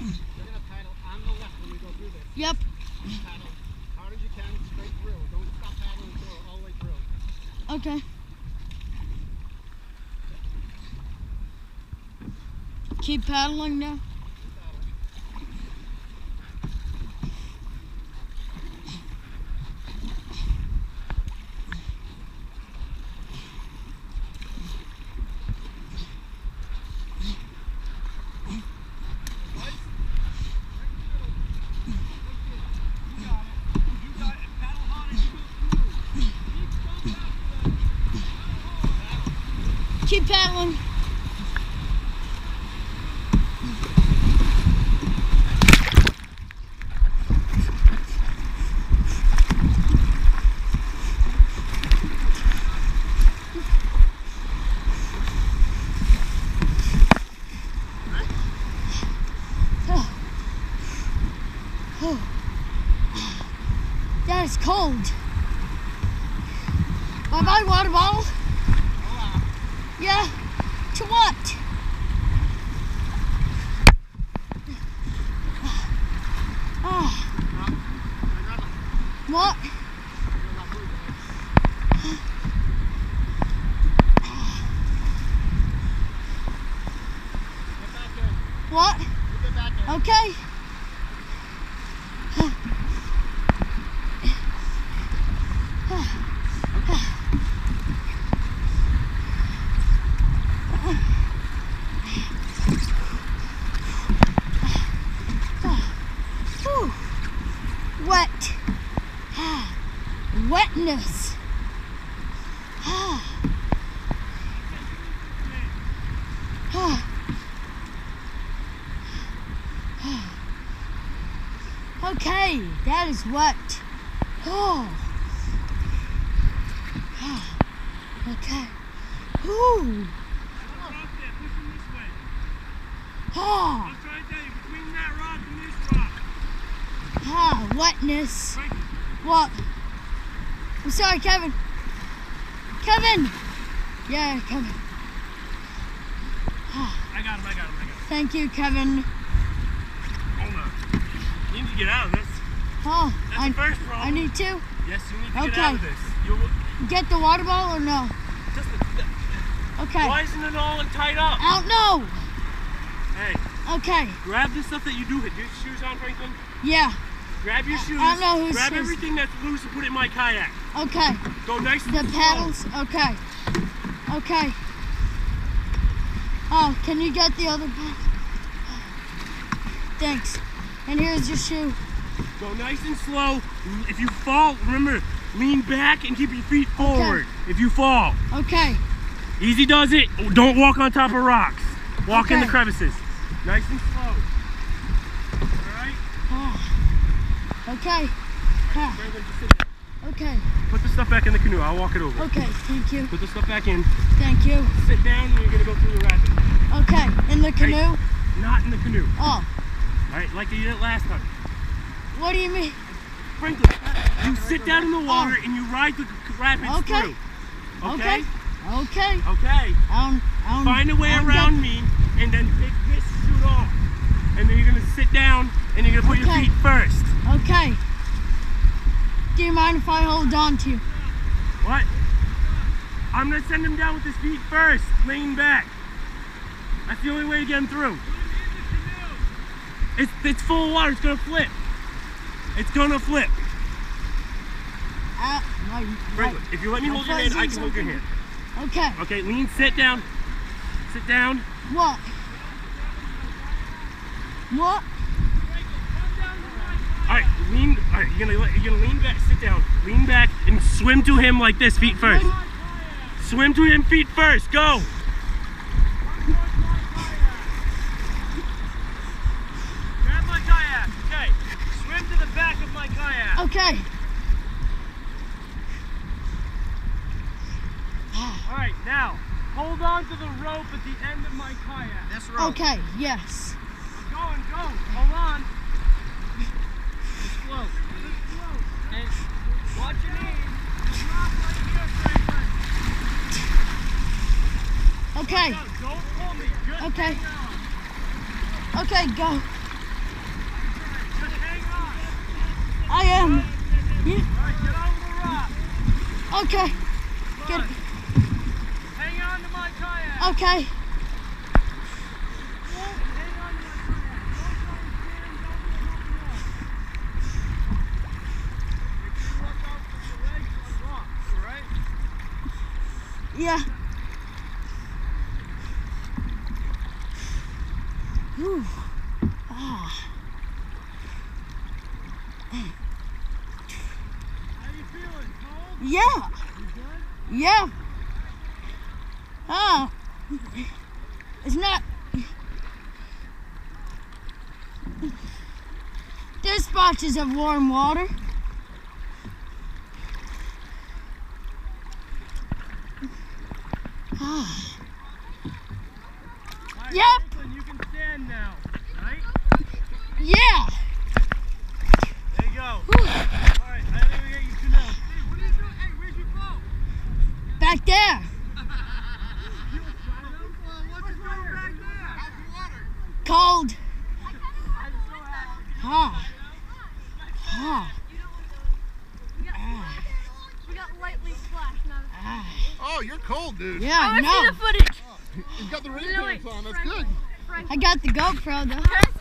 You're going to paddle on the left when we go through this. Yep. Paddle hard as you can, straight through. Don't stop paddling until all the way through. Okay. Keep paddling now. Keep paddling. That is cold. Bye-bye, water bottle. Yeah. To what? What? What? Okay. Wet. Wetness. Okay, that is wet. Oh. Okay. Ooh. Oh. Between that rock and this rock. Wetness. What? I'm sorry, Kevin. Kevin! Yeah, Kevin. I got him. Thank you, Kevin. Hold on. You need to get out of this. Oh, That's the first problem. I need to? Yes, you need to get out of this. Get the water bottle or no? Just Okay. Why isn't it all tied up? I don't know. Hey. Okay. Grab the stuff that you do. Do your shoes on, Franklin? Yeah. Grab your shoes. I don't know who's Grab everything that's loose and put it in my kayak. Okay. Go nice and The slow. paddles? Okay. Okay. Oh, can you get the other paddle? Thanks. And here's your shoe. Go nice and slow. If you fall, remember, lean back and keep your feet forward. If you fall. Okay. Easy does it. Don't walk on top of rocks. Walk in the Okay. crevices. Nice and slow. Alright? Okay. Franklin, just sit there. Okay. Put the stuff back in the canoe. I'll walk it over. Okay, thank you. Put the stuff back in. Thank you. Sit down and you're going to go through the rapids. Okay, in the canoe? Not in the canoe. Oh. Alright, like you did last time. What do you mean? Franklin, you sit down in the water and you ride the rapids through. Okay? Okay. Okay. Find a way around me and then take this shoot off. And then you're going to sit down and you're going to put your feet first. Okay. Do you mind if I hold on to you? What? I'm going to send him down with his feet first. Lean back. That's the only way to get him through. It's full of water. It's going to flip. It's going to flip. Franklin, if you let me hold your hand, I can hold your hand. Okay. Okay, lean, sit down. Sit down. What? What? Alright, lean. Alright, you're gonna lean back, sit down. Lean back and swim to him like this, feet first. Swim to him, feet first. Go. Grab my kayak. Okay. Swim to the back of my kayak. Okay. Alright, now hold on to the rope at the end of my kayak. This rope. Okay, yes. I'm going, go. Hold on. Just float. And watch your knees. Drop right here, Franklin. Okay. Don't pull me. Just Okay. hang on. Okay, go. I am. Yeah. Alright, get over the rock. Okay. Get it. Hang on to my kayak. Okay. Hang on to my kayak. Don't try and stand, don't do nothing else. Make sure you watch out for your legs on rocks, alright? Yeah. Whew. Ah. How you feeling? Cold? Yeah. You good? Yeah. Ah. It's not. There's splashes of warm water. Ah. Alright, Yep. Franklin, you can stand now, right? Yeah. There you go. Whew. Alright, I gotta get you Canoe. Hey, what are you doing? Hey, where's your boat? Back there. What's going back there? How's the water? Cold. I'm so happy. Ah. Ah. We got lightly splashed now. Ah. Oh, you're cold, dude. Yeah, I I want to see know. the footage. You've got the rain You know pants what? on. That's good. I got the GoPro though. Can I see